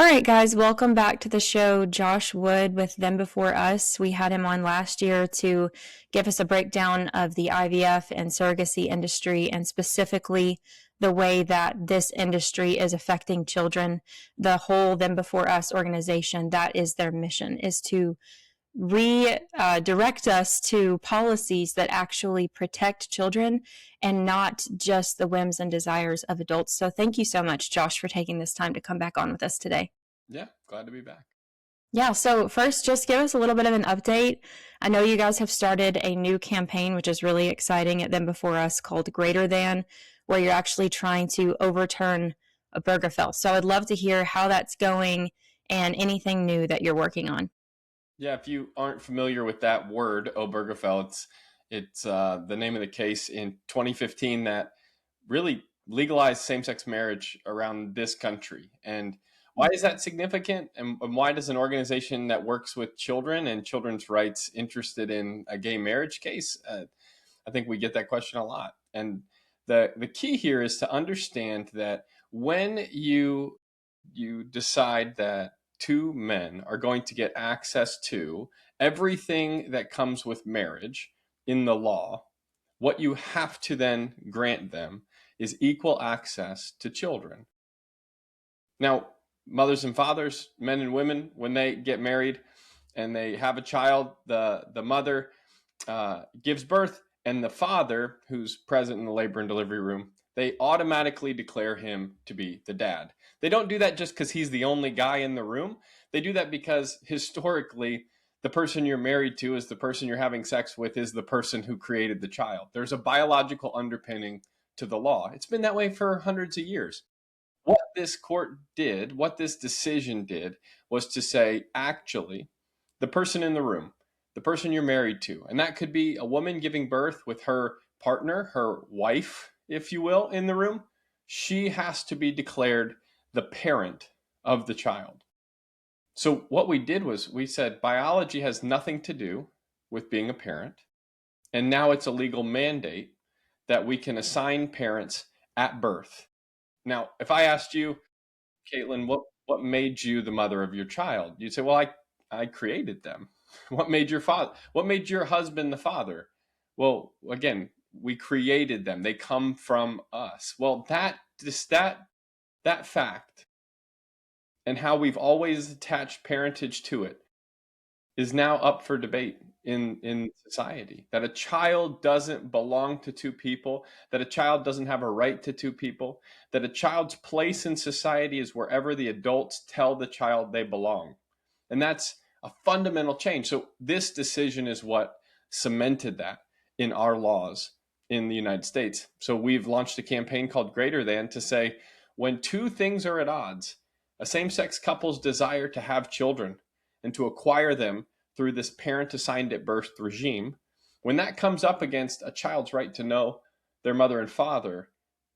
All right, guys, welcome back to the show. Josh Wood with Them Before Us. We had him on last year to give us a breakdown of the IVF and surrogacy industry, and specifically the way that this industry is affecting children. The whole Them Before Us organization, that is their mission, is to redirect us to policies that actually protect children and not just the whims and desires of adults. So thank you so much, Josh, for taking this time to come back on with us today. Yeah, glad to be back. Yeah, so first, just give us a little bit of an update. I know you guys have started a new campaign, which is really exciting at Them Before Us, called Greater Than, where you're actually trying to overturn Obergefell. So I'd love to hear how that's going and anything new that you're working on. Yeah, if you aren't familiar with that word, Obergefell, it's the name of the case in 2015 that really legalized same-sex marriage around this country. And why is that significant? And why does an organization that works with children and children's rights interested in a gay marriage case? I think we get that question a lot. And the key here is to understand that when you decide that two men are going to get access to everything that comes with marriage in the law, what you have to then grant them is equal access to children. Now, mothers and fathers, men and women, when they get married and they have a child, the mother gives birth, and the father, who's present in the labor and delivery room, they automatically declare him to be the dad. They don't do that just because he's the only guy in the room. They do that because historically, the person you're married to is the person you're having sex with is the person who created the child. There's a biological underpinning to the law. It's been that way for hundreds of years. What this court did, what this decision did, was to say, actually, the person in the room, the person you're married to, and that could be a woman giving birth with her partner, her wife, if you will, in the room, she has to be declared the parent of the child. So what we did was we said biology has nothing to do with being a parent, and now it's a legal mandate that we can assign parents at birth. Now, if I asked you, Caitlin, what made you the mother of your child? You'd say, well, I created them. What made your father? What made your husband the father? Well, again, we created them. They come from us. Well, that fact and how we've always attached parentage to it is now up for debate in society. That a child doesn't belong to two people, that a child doesn't have a right to two people, that a child's place in society is wherever the adults tell the child they belong. And that's a fundamental change. So this decision is what cemented that in our laws in the United States. So we've launched a campaign called Greater Than to say, when two things are at odds, a same-sex couple's desire to have children and to acquire them through this parent assigned at birth regime, when that comes up against a child's right to know their mother and father,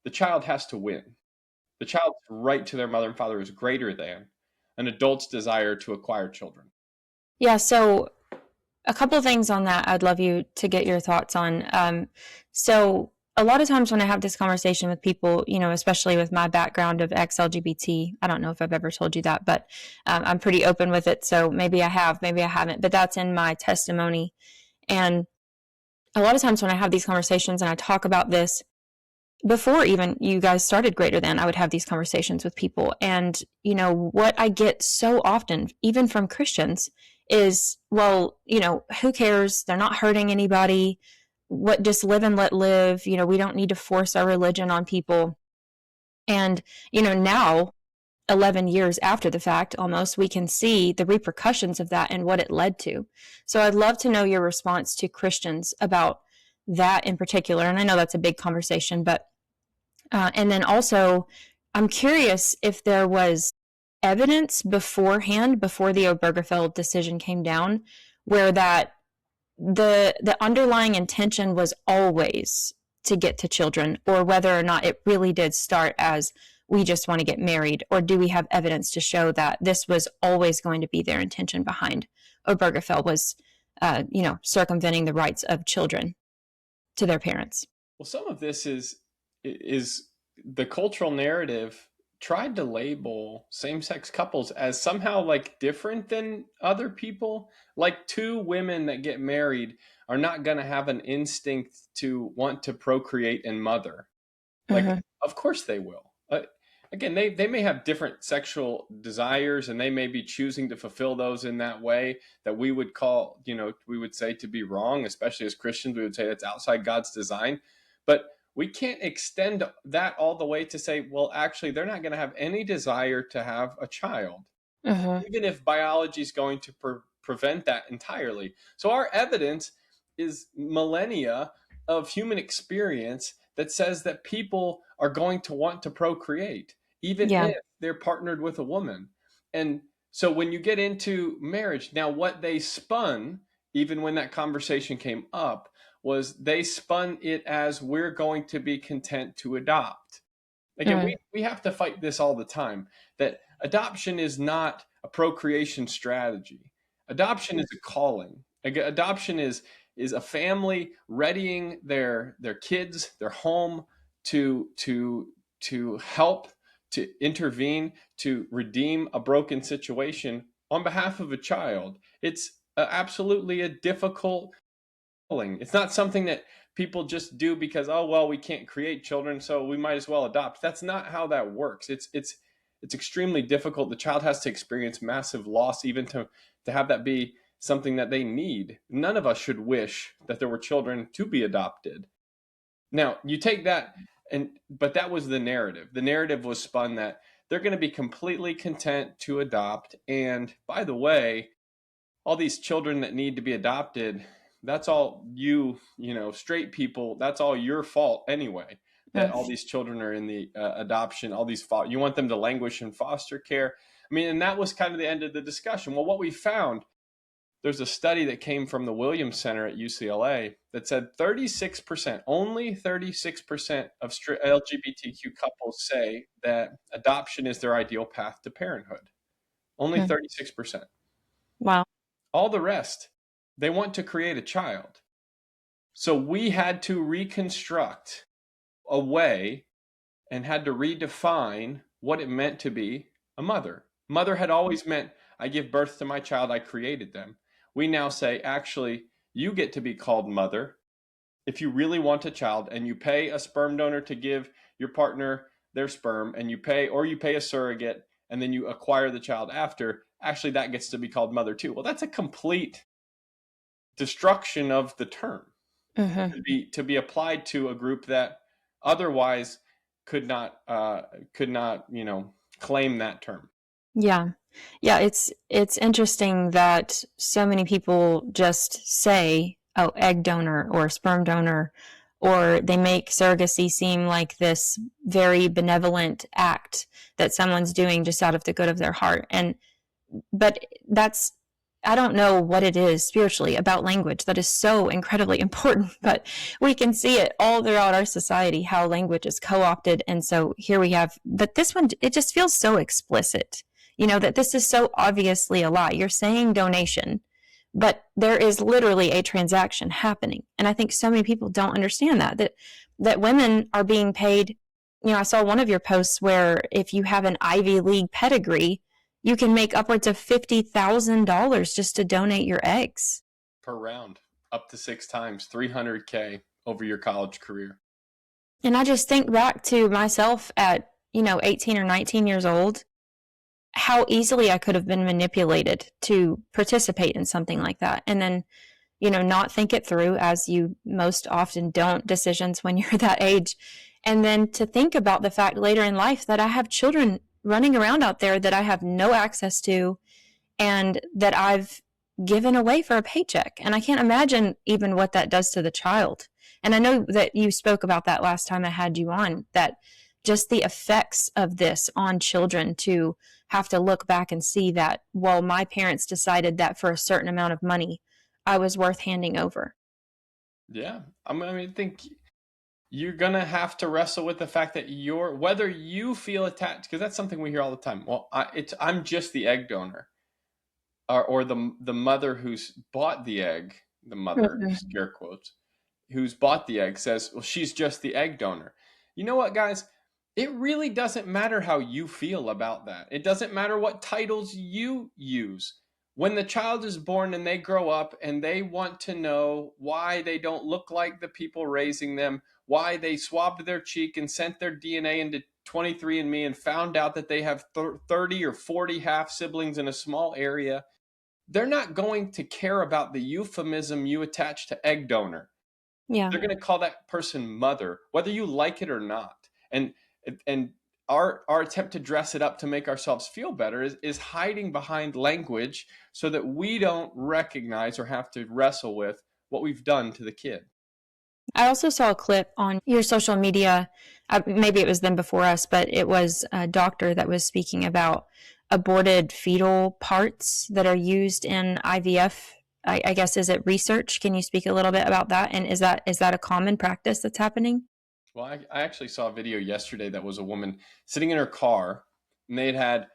the child has to win. The child's right to their mother and father is greater than an adult's desire to acquire children. Yeah, so a couple of things on that I'd love you to get your thoughts on. So a lot of times when I have this conversation with people, especially with my background of ex-LGBT, I don't know if I've ever told you that, but I'm pretty open with it. So maybe I have, maybe I haven't, but that's in my testimony. And a lot of times when I have these conversations and I talk about this, before even you guys started Greater Than, I would have these conversations with people. And, what I get so often, even from Christians, is, well, who cares? They're not hurting anybody. Just live and let live. We don't need to force our religion on people. And, now, 11 years after the fact, almost, we can see the repercussions of that and what it led to. So I'd love to know your response to Christians about that in particular. And I know that's a big conversation, but, and then also, I'm curious if there was evidence beforehand, before the Obergefell decision came down, where that the underlying intention was always to get to children, or whether or not it really did start as we just want to get married, or do we have evidence to show that this was always going to be their intention behind Obergefell was, circumventing the rights of children to their parents? Well, some of this is the cultural narrative tried to label same-sex couples as somehow like different than other people. Like two women that get married are not going to have an instinct to want to procreate and mother. Like, Hmm. of course they will. Again, they may have different sexual desires and they may be choosing to fulfill those in that way that we would call, we would say to be wrong, especially as Christians, we would say that's outside God's design. But we can't extend that all the way to say, well, actually, they're not going to have any desire to have a child, Hmm. even if biology is going to prevent that entirely. So our evidence is millennia of human experience that says that people are going to want to procreate, even Yeah. if they're partnered with a woman. And so when you get into marriage, now what they spun, even when that conversation came up, was they spun it as we're going to be content to adopt. Again, Mm. we have to fight this all the time, that adoption is not a procreation strategy. Adoption is a calling. Adoption is a family readying their kids, their home to help, to intervene, to redeem a broken situation on behalf of a child. It's absolutely a difficult calling. It's not something that people just do because, oh well, we can't create children, so we might as well adopt. That's not how that works. It's extremely difficult. The child has to experience massive loss even to have that be something that they need. None of us should wish that there were children to be adopted. Now, you take that but that was the narrative. The narrative was spun that they're going to be completely content to adopt, and by the way, all these children that need to be adopted, that's all straight people, that's all your fault anyway, that all Mm. these children are in the adoption, all these you want them to languish in foster care. I mean, and that was kind of the end of the discussion. Well, what we found, there's a study that came from the Williams Center at UCLA that said 36%, only 36% of LGBTQ couples say that adoption is their ideal path to parenthood. Only Mm. 36%. Wow. All the rest, they want to create a child. So we had to reconstruct a way and had to redefine what it meant to be a mother. Mother had always meant, I give birth to my child, I created them. We now say, actually, you get to be called mother if you really want a child and you pay a sperm donor to give your partner their sperm, and you pay a surrogate and then you acquire the child after, actually that gets to be called mother too. Well, that's a complete destruction of the term Hmm. to be applied to a group that otherwise could not claim that term. Yeah. Yeah, it's interesting that so many people just say, "Oh, egg donor or sperm donor," or they make surrogacy seem like this very benevolent act that someone's doing just out of the good of their heart. And but that's, I don't know what it is spiritually about language that is so incredibly important, but we can see it all throughout our society how language is co-opted. And so here we have, but this one, it just feels so explicit, that this is so obviously a lie. You're saying donation, but there is literally a transaction happening. And I think so many people don't understand that women are being paid. I saw one of your posts where if you have an Ivy League pedigree, you can make upwards of $50,000 just to donate your eggs. Per round, up to 6 times, 300K over your college career. And I just think back to myself at, 18 or 19 years old, how easily I could have been manipulated to participate in something like that. And then, not think it through, as you most often don't, decisions when you're that age. And then to think about the fact later in life that I have children running around out there that I have no access to and that I've given away for a paycheck. And I can't imagine even what that does to the child. And I know that you spoke about that last time I had you on, that just the effects of this on children, to have to look back and see that, well, my parents decided that for a certain amount of money, I was worth handing over. Yeah, I think you're gonna have to wrestle with the fact that whether you feel attached, because that's something we hear all the time. Well, I'm just the egg donor, or the mother who's bought the egg, the mother, Mm-hmm. scare quotes, who's bought the egg says, well, she's just the egg donor. You know what, guys? It really doesn't matter how you feel about that. It doesn't matter what titles you use. When the child is born and they grow up and they want to know why they don't look like the people raising them, why they swabbed their cheek and sent their DNA into 23andMe and found out that they have 30 or 40 half siblings in a small area, they're not going to care about the euphemism you attach to egg donor. Yeah. They're going to call that person mother, whether you like it or not. And our attempt to dress it up to make ourselves feel better is hiding behind language so that we don't recognize or have to wrestle with what we've done to the kid. I also saw a clip on your social media. Maybe it was them before us, but it was a doctor that was speaking about aborted fetal parts that are used in IVF. I guess, is it research? Can you speak a little bit about that? And is that a common practice that's happening? Well, I actually saw a video yesterday that was a woman sitting in her car, and they had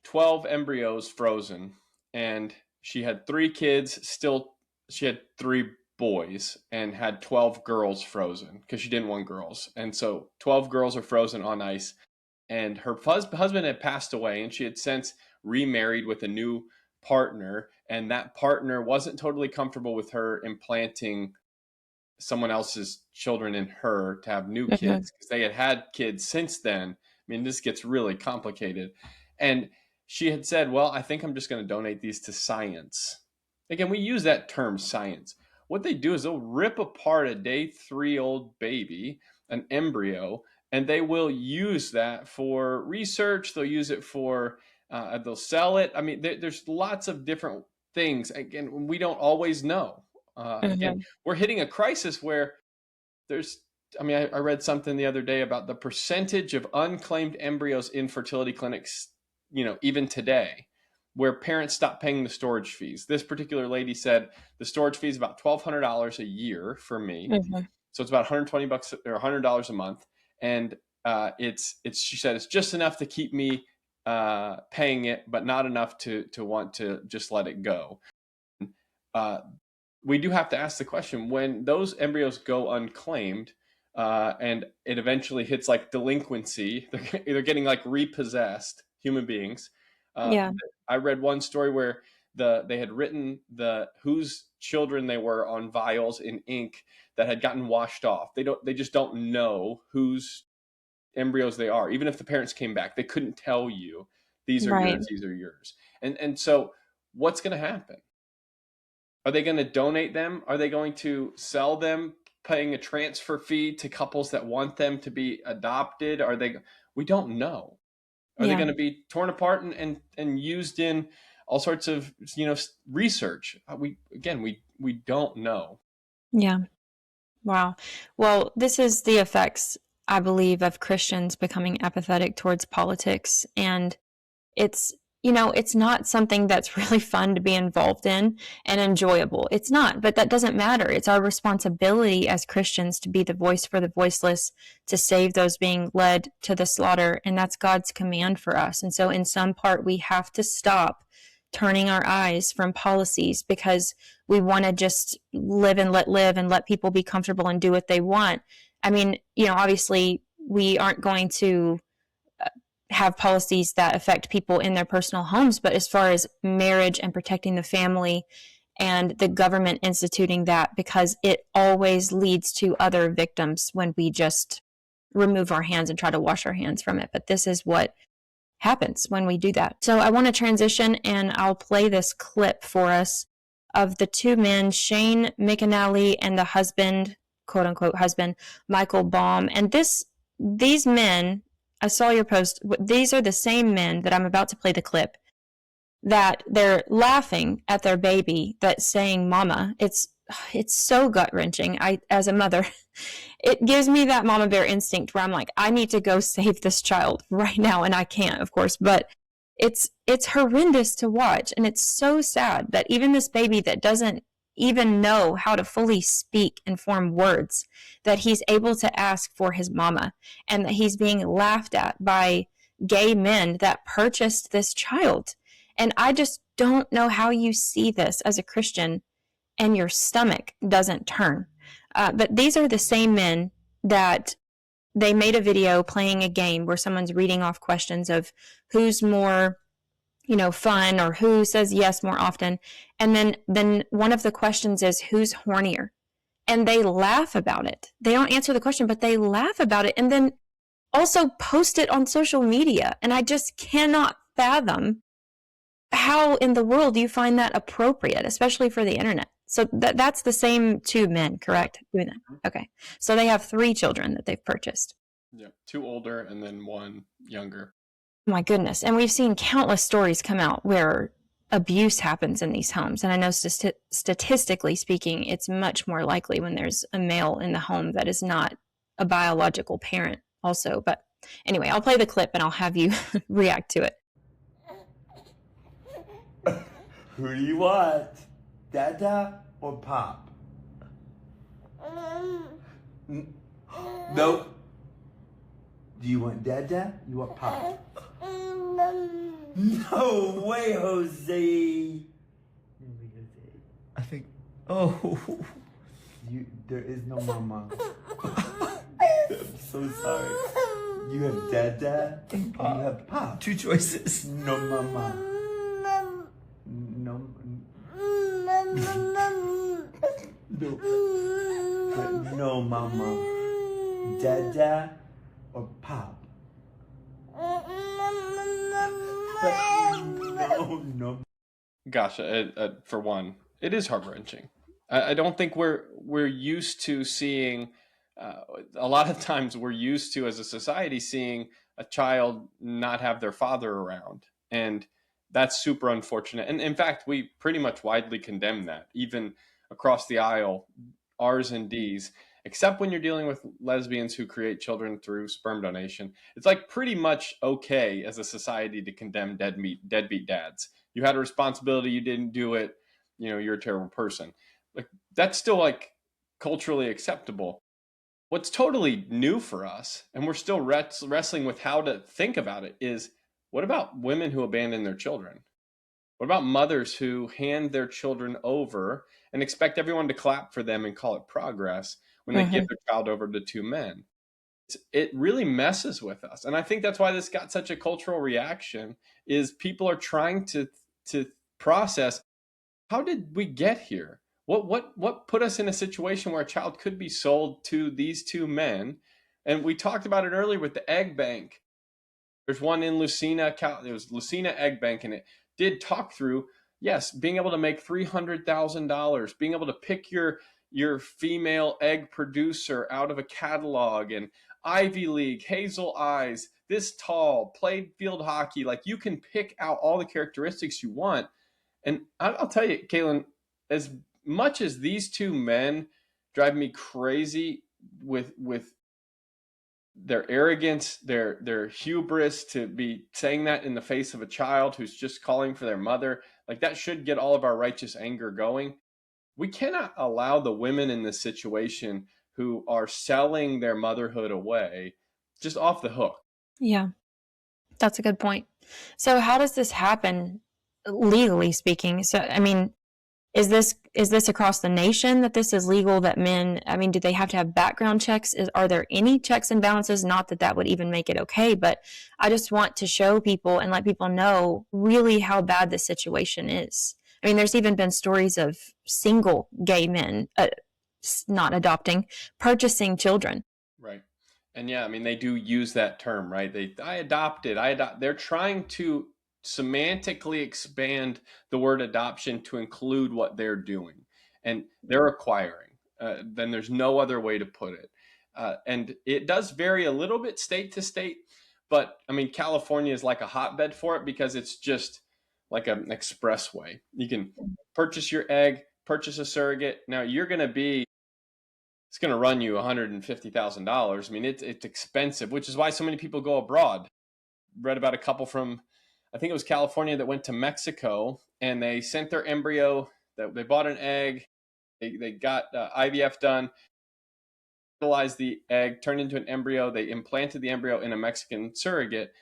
12 embryos frozen, and she had three kids still. She had three boys and had 12 girls frozen because she didn't want girls. And so 12 girls are frozen on ice. And her husband had passed away, and she had since remarried with a new partner. And that partner wasn't totally comfortable with her implanting someone else's children in her to have new Mm-hmm. kids because they had had kids since then. I mean, this gets really complicated. And she had said, well, I think I'm just going to donate these to science. Again, we use that term science. What they do is they'll rip apart a day 3 old baby, an embryo, and they will use that for research. They'll use it for, they'll sell it. I mean, there's lots of different things. Again, we don't always know. Again, Mm-hmm. we're hitting a crisis where there's, I mean, I read something the other day about the percentage of unclaimed embryos in fertility clinics, even today, where parents stop paying the storage fees. This particular lady said the storage fee is about $1,200 a year for me. Mm-hmm. So it's about 120 bucks or $100 a month. And she said, it's just enough to keep me paying it, but not enough to want to just let it go. Uh, we do have to ask the question, when those embryos go unclaimed, and it eventually hits like delinquency, they're getting like repossessed human beings. Uh, Yeah. I read one story where they had written whose children they were on vials in ink that had gotten washed off. They just don't know whose embryos they are. Even if the parents came back, they couldn't tell you these are Right. yours, these are yours. And so what's going to happen? Are they going to donate them? Are they going to sell them, paying a transfer fee to couples that want them to be adopted? We don't know. Are they Yeah. going to be torn apart and used in all sorts of, research? We don't know. Yeah. Wow. Well, this is the effects, I believe, of Christians becoming apathetic towards politics. And it's, it's not something that's really fun to be involved in and enjoyable. It's not, but that doesn't matter. It's our responsibility as Christians to be the voice for the voiceless, to save those being led to the slaughter. And that's God's command for us. And so, in some part, we have to stop turning our eyes from policies because we want to just live and let live and let people be comfortable and do what they want. I mean, obviously, we aren't going to have policies that affect people in their personal homes, but as far as marriage and protecting the family and the government instituting that, because it always leads to other victims when we just remove our hands and try to wash our hands from it. But this is what happens when we do that. So I want to transition and I'll play this clip for us of the two men, Shane McAnally and the husband, quote unquote husband, Michael Baum. And these men, I saw your post, these are the same men that I'm about to play the clip that they're laughing at their baby that's saying mama. It's so gut wrenching. As a mother, it gives me that mama bear instinct where I'm like, I need to go save this child right now, and I can't, of course, but it's horrendous to watch, and it's so sad that even this baby that doesn't even know how to fully speak and form words, that he's able to ask for his mama, and that he's being laughed at by gay men that purchased this child. And I just don't know how you see this as a Christian and your stomach doesn't turn. But these are the same men that they made a video playing a game where someone's reading off questions of who's more, fun, or who says yes more often. And then one of the questions is who's hornier. And they laugh about it. They don't answer the question, but they laugh about it and then also post it on social media. And I just cannot fathom how in the world do you find that appropriate, especially for the internet. So that's the same two men, correct? Doing that. Okay. So they have 3 children that they've purchased. Yeah, 2 older and then 1 younger. My goodness. And we've seen countless stories come out where abuse happens in these homes. And I know statistically speaking, it's much more likely when there's a male in the home that is not a biological parent also. But anyway, I'll play the clip and I'll have you react to it. Who do you want? Dada or Pop? Nope. Do you want Dada? You want Pop? No way, Jose. I think. Oh. There is no mama. I'm so sorry. You have Dada and Pop. You have Pop. 2 choices. No mama. No. No mama. Dada or Pop? No. Gosh, for one, it is heart-wrenching. I don't think we're used to seeing. A lot of times, we're used to, as a society, seeing a child not have their father around, and that's super unfortunate. And in fact, we pretty much widely condemn that, even across the aisle, R's and D's. Except when you're dealing with lesbians who create children through sperm donation. It's like pretty much okay as a society to condemn deadbeat dads. You had a responsibility, you didn't do it, you're a terrible person. Like, that's still like culturally acceptable. What's totally new for us, and we're still wrestling with how to think about it, is what about women who abandon their children? What about mothers who hand their children over and expect everyone to clap for them and call it progress when they give their child over to 2 men? It really messes with us. And I think that's why this got such a cultural reaction, is people are trying to process, how did we get here? What put us in a situation where a child could be sold to these 2 men? And we talked about it earlier with the egg bank. There's one in Lucina, it was Lucina Egg Bank, and it did talk through, yes, being able to make $300,000, being able to pick your female egg producer out of a catalog, and Ivy League, hazel eyes, this tall, played field hockey. Like, you can pick out all the characteristics you want. And I'll tell you, Kaylin, as much as these 2 men drive me crazy with their arrogance, their hubris to be saying that in the face of a child who's just calling for their mother, like, that should get all of our righteous anger going. We cannot allow the women in this situation who are selling their motherhood away just off the hook. Yeah, that's a good point. So how does this happen, legally speaking? So, I mean, is this across the nation that this is legal, that men, I mean, do they have to have background checks? Are there any checks and balances? Not that that would even make it okay, but I just want to show people and let people know really how bad this situation is. I mean, there's even been stories of single gay men, not adopting, purchasing children. Right. And yeah, I mean, they do use that term, right? I adopted. They're trying to semantically expand the word adoption to include what they're doing, and they're acquiring. Then there's no other way to put it. And it does vary a little bit state to state, but I mean, California is like a hotbed for it because it's just like an expressway. You can purchase your egg, purchase a surrogate. Now it's going to run you $150,000. I mean, it's expensive, which is why so many people go abroad. Read about a couple from, I think it was California, that went to Mexico, and they sent their embryo. They bought an egg. They got IVF done, fertilized the egg, turned into an embryo. They implanted the embryo in a Mexican surrogate.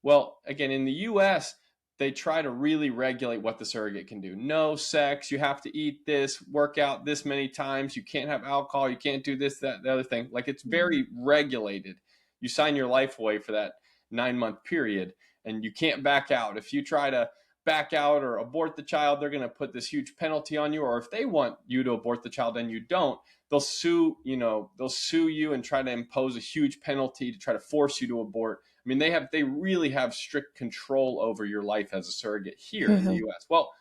Well, again, in the U.S., they try to really regulate what the surrogate can do. No sex. You have to eat this, work out this many times. You can't have alcohol. You can't do this, that, the other thing. Like, it's very regulated. you sign your life away for that 9-month period, and you can't back out. If you try to back out or abort the child, they're going to put this huge penalty on you. Or if they want you to abort the child and you don't, they'll sue you and try to impose a huge penalty to try to force you to abort. I mean, they really have strict control over your life as a surrogate here in the US. Well,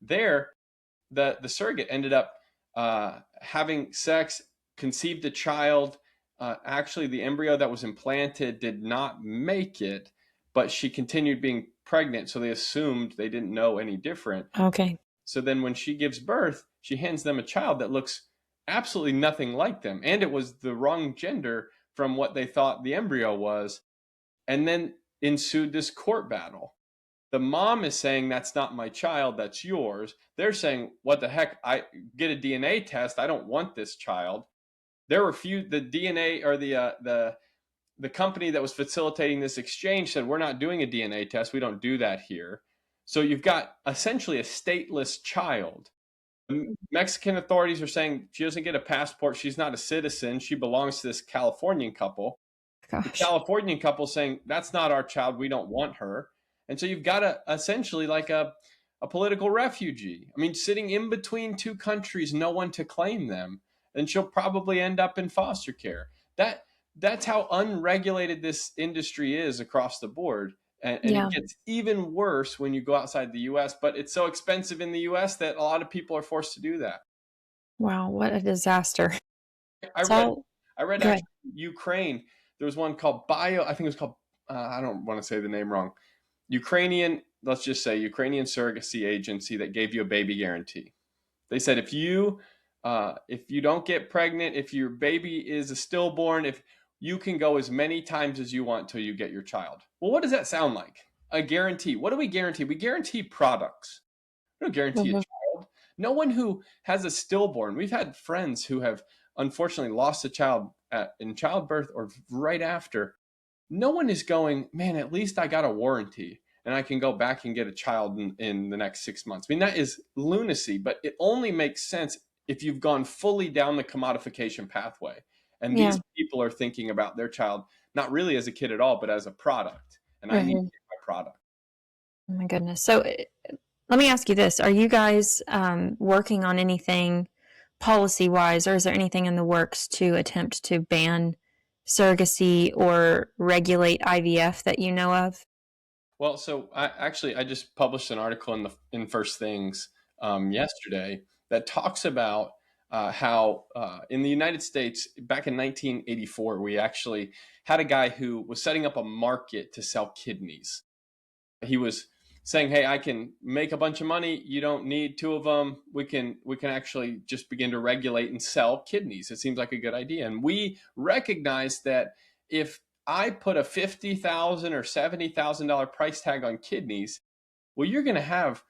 there, the surrogate ended up having sex, conceived a child. Actually, the embryo that was implanted did not make it, but she continued being pregnant, so they assumed, they didn't know any different. Okay. So then when she gives birth, she hands them a child that looks absolutely nothing like them, and it was the wrong gender from what they thought the embryo was. And then ensued this court battle. The mom is saying, that's not my child, that's yours. They're saying, what the heck, I get a DNA test, I don't want this child. There were the DNA, or the company that was facilitating this exchange said, we're not doing a DNA test, we don't do that here. So you've got essentially a stateless child. The Mexican authorities are saying she doesn't get a passport, she's not a citizen, she belongs to this Californian couple. The Gosh. Californian couple saying, that's not our child, we don't want her. And so you've got essentially like a political refugee. I mean, sitting in between two countries, no one to claim them, and she'll probably end up in foster care. That's how unregulated this industry is across the board. And Yeah. it gets even worse when you go outside the US, but it's so expensive in the US that a lot of people are forced to do that. Wow, what a disaster. I So, read go ahead. actually Ukraine. There was one called I think it was called, I don't want to say the name wrong. Let's just say Ukrainian surrogacy agency that gave you a baby guarantee. They said, if you don't get pregnant, if your baby is a stillborn, if you can go as many times as you want till you get your child. Well, what does that sound like? A guarantee. What do we guarantee? We guarantee products. We don't guarantee a child. No one who has a stillborn. We've had friends who have unfortunately lost a child in childbirth or right after. No one is going, man, at least I got a warranty and I can go back and get a child in the next 6 months. I mean, that is lunacy, but it only makes sense if you've gone fully down the commodification pathway. And Yeah. these people are thinking about their child, not really as a kid at all, but as a product. And I need to get my product. Oh my goodness. So let me ask you this. Are you guys working on anything policy-wise, or is there anything in the works to attempt to ban surrogacy or regulate IVF that you know of? Well, so I just published an article in First Things yesterday that talks about how in the United States, back in 1984, we actually had a guy who was setting up a market to sell kidneys. He was saying, hey, I can make a bunch of money. You don't need two of them. We can actually just begin to regulate and sell kidneys. It seems like a good idea. And we recognize that if I put a $50,000 or $70,000 price tag on kidneys, well, you're going to have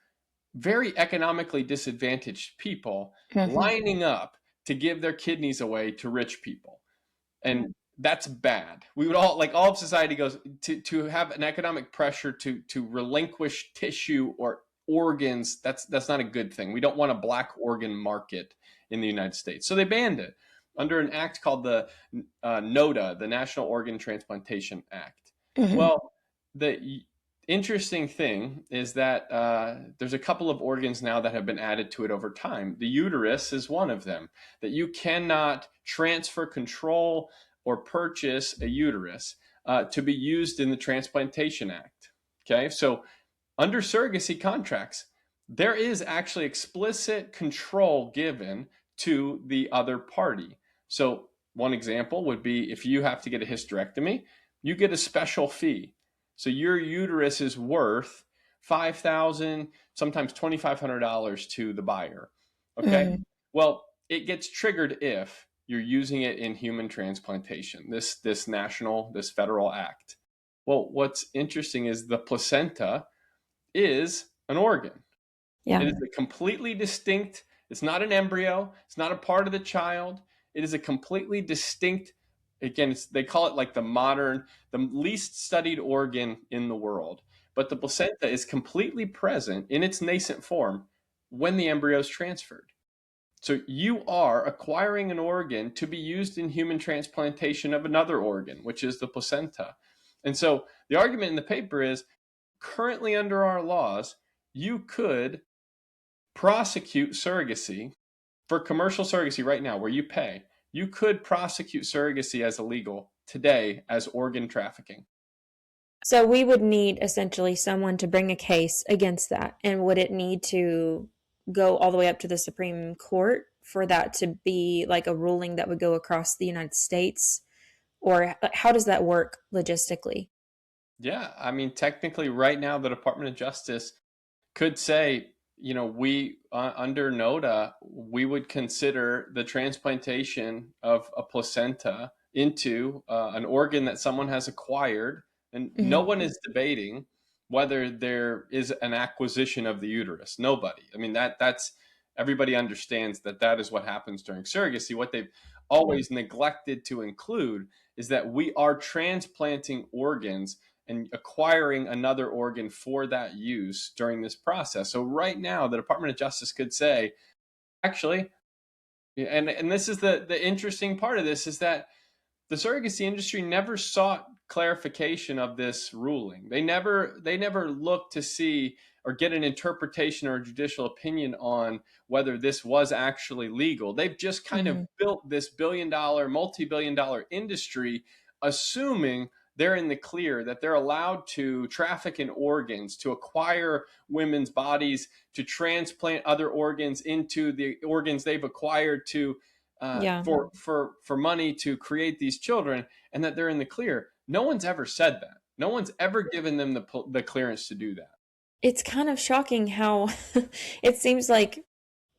very economically disadvantaged people lining up to give their kidneys away to rich people. And that's bad. We would all, like, all of society goes to have an economic pressure to relinquish tissue or organs. That's not a good thing. We don't want a black organ market in the United States. So they banned it under an act called the NOTA, the National Organ Transplantation Act. Well, the interesting thing is that there's a couple of organs now that have been added to it over time. The uterus is one of them, that you cannot transfer control or purchase a uterus to be used in the Transplantation Act. Okay, so under surrogacy contracts, there is actually explicit control given to the other party. So one example would be if you have to get a hysterectomy, you get a special fee. So your uterus is worth $5,000, sometimes $2,500 to the buyer. Okay, well, it gets triggered if you're using it in human transplantation, this federal act. Well, what's interesting is the placenta is an organ. Yeah. It is a completely distinct, it's not an embryo, it's not a part of the child. It is a completely distinct, again, they call it like the least studied organ in the world. But the placenta is completely present in its nascent form when the embryo is transferred. So you are acquiring an organ to be used in human transplantation of another organ, which is the placenta. And so the argument in the paper is, currently under our laws, you could prosecute surrogacy for commercial surrogacy right now, where you pay. You could prosecute surrogacy as illegal today as organ trafficking. So we would need essentially someone to bring a case against that. And would it need to go all the way up to the Supreme Court for that to be like a ruling that would go across the United States? Or how does that work logistically? Yeah, I mean, technically, right now, the Department of Justice could say, we under NOTA, we would consider the transplantation of a placenta into an organ that someone has acquired, and no Mm-hmm. one is debating whether there is an acquisition of the uterus. Nobody. I mean, that's everybody understands that is what happens during surrogacy. What they've always neglected to include is that we are transplanting organs and acquiring another organ for that use during this process. So right now, the Department of Justice could say, actually, and this is the interesting part of this, is that the surrogacy industry never sought clarification of this ruling. They never looked to see or get an interpretation or a judicial opinion on whether this was actually legal. They've just kind of Mm-hmm. built this billion-dollar, multi-billion-dollar industry, assuming they're in the clear, that they're allowed to traffic in organs, to acquire women's bodies, to transplant other organs into the organs they've acquired, to Yeah. for money to create these children, and that they're in the clear. No one's ever said that. No one's ever given them the clearance to do that. It's kind of shocking how it seems like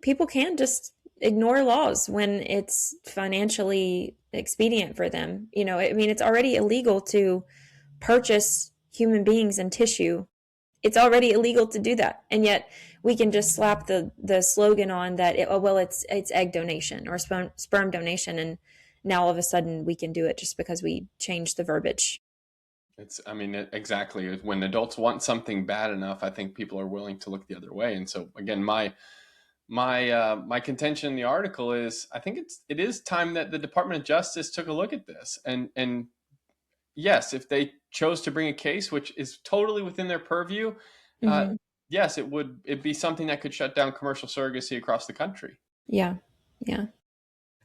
people can just ignore laws when it's financially expedient for them. I mean, it's already illegal to purchase human beings and tissue. It's already illegal to do that, and yet we can just slap the slogan on that. It's egg donation or sperm donation, and now all of a sudden we can do it just because we changed the verbiage. I mean, exactly. When adults want something bad enough, I think people are willing to look the other way. And so, again, my contention in the article is, I think it is time that the Department of Justice took a look at this, and yes, if they chose to bring a case, which is totally within their purview, uh, Mm-hmm. yes, it'd be something that could shut down commercial surrogacy across the country. Yeah, yeah.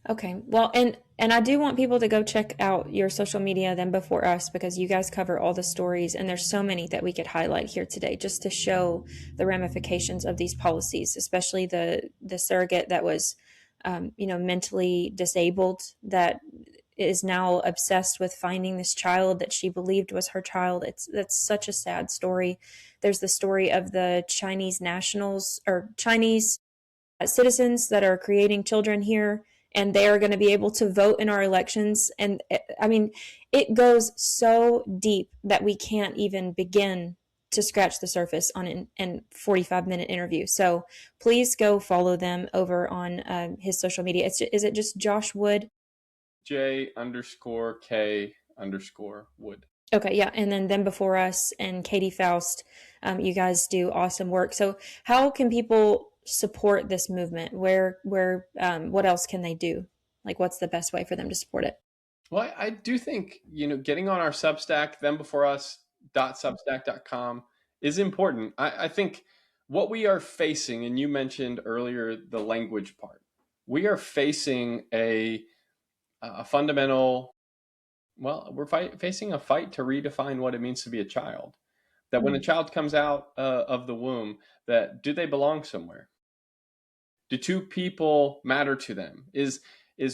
Okay. Well, and I do want people to go check out your social media then before us, because you guys cover all the stories and there's so many that we could highlight here today just to show the ramifications of these policies, especially the surrogate that was mentally disabled, that is now obsessed with finding this child that she believed was her child. That's such a sad story. There's the story of the Chinese nationals or Chinese citizens that are creating children here, and they are going to be able to vote in our elections. And I mean, it goes so deep that we can't even begin to scratch the surface on an 45-minute interview. So please go follow them over on his social media. Is it just Josh Wood? J_K_Wood. Okay, yeah, and then them before us and Katie Faust, you guys do awesome work. So, how can people support this movement? What else can they do? Like, what's the best way for them to support it? Well, I do think, getting on our Substack, thembeforeus.substack.com, is important. I think what we are facing, and you mentioned earlier the language part, we are facing a fundamental, well, we're facing a fight to redefine what it means to be a child. That when a child comes out of the womb, that do they belong somewhere? Do two people matter to them? Is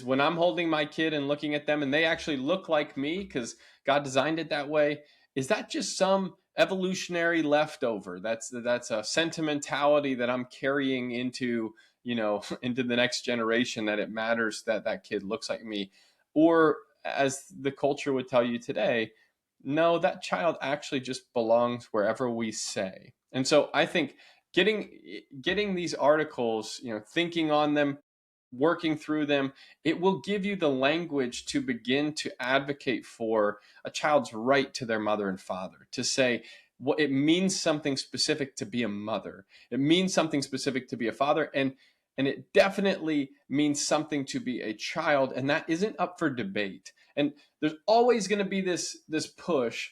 when I'm holding my kid and looking at them and they actually look like me because God designed it that way, is that just some evolutionary leftover? That's a sentimentality that I'm carrying into, into the next generation, that it matters that that kid looks like me? Or, as the culture would tell you today, no, that child actually just belongs wherever we say. And so I think getting these articles, thinking on them, working through them, it will give you the language to begin to advocate for a child's right to their mother and father, to say, well, it means something specific to be a mother. It means something specific to be a father. And And it definitely means something to be a child, and that isn't up for debate. And there's always going to be this push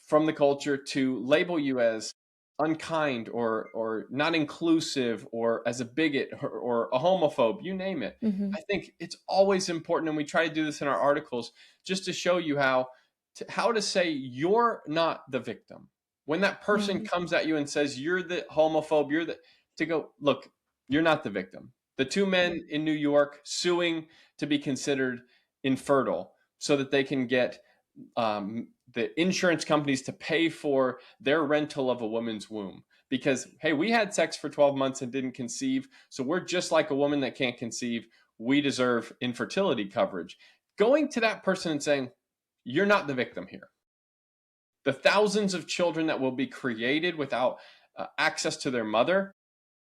from the culture to label you as unkind or not inclusive or as a bigot or a homophobe, you name it. Mm-hmm. I think it's always important, and we try to do this in our articles, just to show you how to say you're not the victim. When that person Right. comes at you and says you're the homophobe, to go, look, you're not the victim. The two men in New York suing to be considered infertile so that they can get the insurance companies to pay for their rental of a woman's womb. Because, hey, we had sex for 12 months and didn't conceive, so we're just like a woman that can't conceive. We deserve infertility coverage. Going to that person and saying, you're not the victim here. The thousands of children that will be created without access to their mother,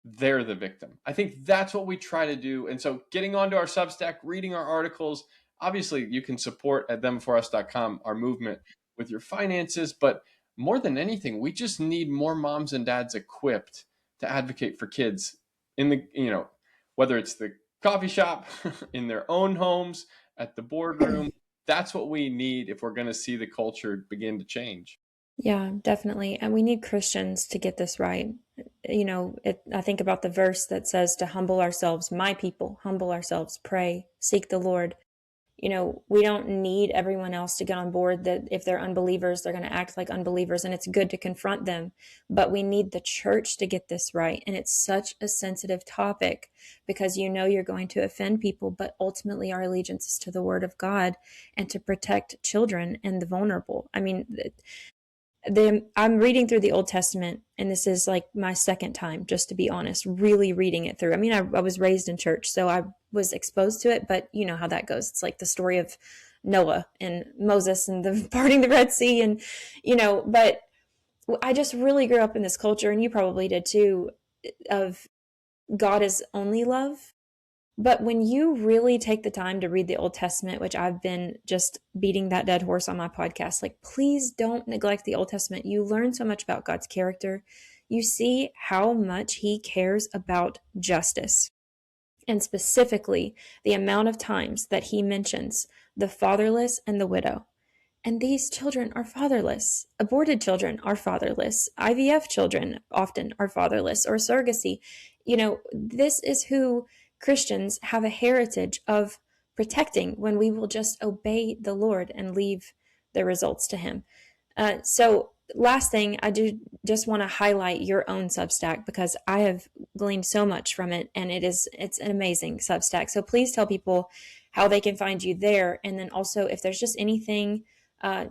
they're the victim. I think that's what we try to do. And so getting onto our Substack, reading our articles, obviously you can support at thembeforeus.com our movement with your finances, but more than anything, we just need more moms and dads equipped to advocate for kids in the, whether it's the coffee shop, in their own homes, at the boardroom. That's what we need if we're going to see the culture begin to change. Yeah, definitely. And we need Christians to get this right. I think about the verse that says to humble ourselves, my people, humble ourselves, pray, seek the Lord. We don't need everyone else to get on board that if they're unbelievers, they're going to act like unbelievers, and it's good to confront them. But we need the church to get this right. And it's such a sensitive topic because you're going to offend people, but ultimately our allegiance is to the word of God and to protect children and the vulnerable. I mean, I'm reading through the Old Testament, and this is like my second time, just to be honest, really reading it through. I mean, I was raised in church, so I was exposed to it, but you know how that goes. It's like the story of Noah and Moses and the parting the Red Sea, and but I just really grew up in this culture, and you probably did too, of God is only love. But when you really take the time to read the Old Testament, which I've been just beating that dead horse on my podcast, like, please don't neglect the Old Testament. You learn so much about God's character. You see how much he cares about justice, and specifically the amount of times that he mentions the fatherless and the widow. And these children are fatherless. Aborted children are fatherless. IVF children often are fatherless, or surrogacy. This is who Christians have a heritage of protecting when we will just obey the Lord and leave the results to him. So last thing, I do just want to highlight your own Substack because I have gleaned so much from it, and it's an amazing Substack. So please tell people how they can find you there, and then also if there's just anything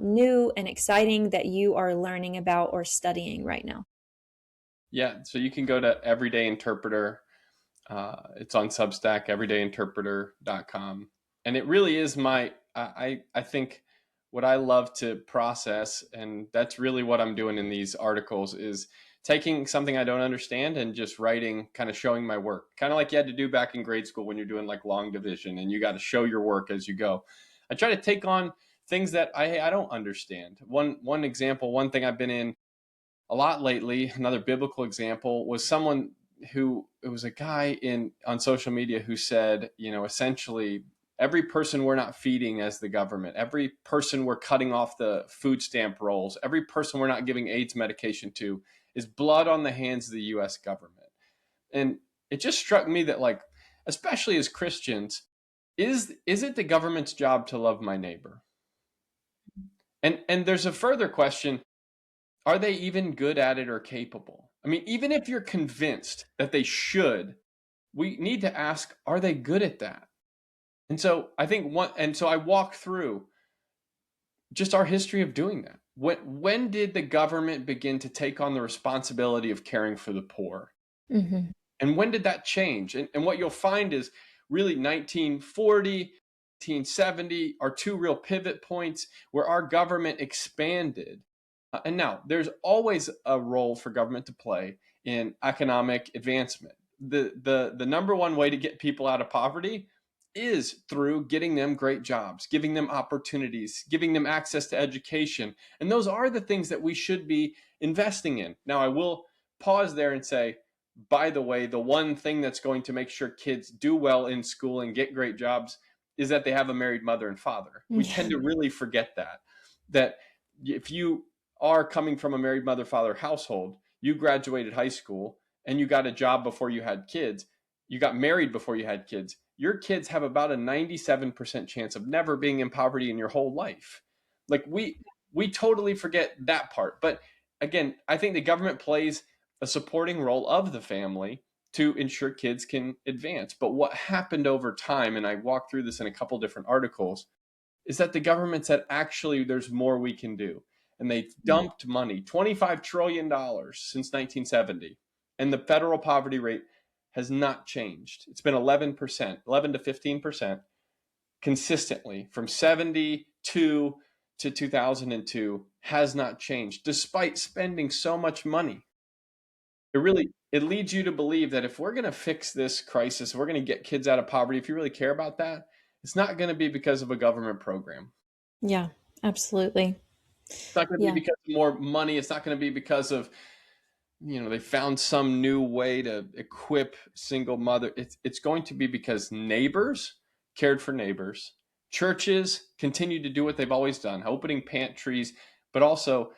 new and exciting that you are learning about or studying right now. Yeah, so you can go to Everyday Interpreter. It's on Substack, everydayinterpreter.com. And it really is I think what I love to process, and that's really what I'm doing in these articles, is taking something I don't understand and just writing, kind of showing my work. Kind of like you had to do back in grade school when you're doing like long division and you got to show your work as you go. I try to take on things that I don't understand. One example, one thing I've been in a lot lately, another biblical example, was someone who, it was a guy on social media who said, essentially every person we're not feeding as the government, every person we're cutting off the food stamp rolls, every person we're not giving AIDS medication to is blood on the hands of the US government. And it just struck me that, like, especially as Christians, is it the government's job to love my neighbor? And there's a further question. Are they even good at it or capable? I mean, even if you're convinced that they should, we need to ask, are they good at that? And so I walk through just our history of doing that. When did the government begin to take on the responsibility of caring for the poor? Mm-hmm. And when did that change? And what you'll find is really 1940, 1970 are two real pivot points where our government expanded. And now there's always a role for government to play in economic advancement. The number one way to get people out of poverty is through getting them great jobs, giving them opportunities, giving them access to education. And those are the things that we should be investing in. Now, I will pause there and say, by the way, the one thing that's going to make sure kids do well in school and get great jobs is that they have a married mother and father. We Yeah. tend to really forget that if you are coming from a married mother father household, you graduated high school and you got a job before you had kids, you got married before you had kids, your kids have about a 97% chance of never being in poverty in your whole life. Like we totally forget that part. But again, I think the government plays a supporting role of the family to ensure kids can advance. But what happened over time, and I walked through this in a couple different articles, is that the government said, actually, there's more we can do. And they dumped money, $25 trillion since 1970. And the federal poverty rate has not changed. It's been 11%, 11 to 15% consistently from 72 to 2002, has not changed despite spending so much money. It leads you to believe that if we're going to fix this crisis, we're going to get kids out of poverty, if you really care about that, it's not going to be because of a government program. Yeah, absolutely. It's not going to be Yeah. because of more money. It's not going to be because of, they found some new way to equip single mother. It's going to be because neighbors cared for neighbors. Churches continued to do what they've always done, opening pantries, but also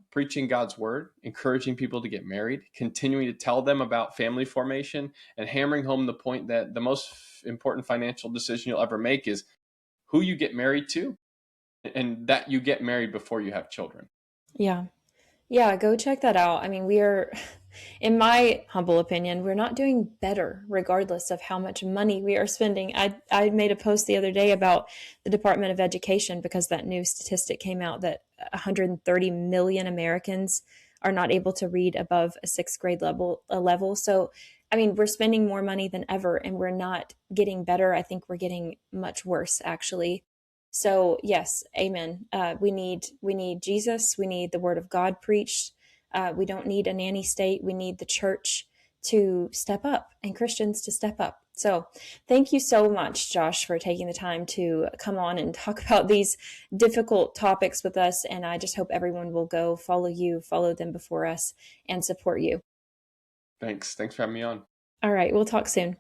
preaching God's word, encouraging people to get married, continuing to tell them about family formation, and hammering home the point that the most important financial decision you'll ever make is who you get married to, and that you get married before you have children. Yeah. Yeah, go check that out. I mean, we are, in my humble opinion, we're not doing better regardless of how much money we are spending. I made a post the other day about the Department of Education because that new statistic came out that 130 million Americans are not able to read above a sixth grade level. So, I mean, we're spending more money than ever and we're not getting better. I think we're getting much worse, actually. So yes, amen. We need Jesus. We need the word of God preached. We don't need a nanny state. We need the church to step up and Christians to step up. So thank you so much, Josh, for taking the time to come on and talk about these difficult topics with us. And I just hope everyone will go follow you, follow them before us, and support you. Thanks for having me on. All right, we'll talk soon.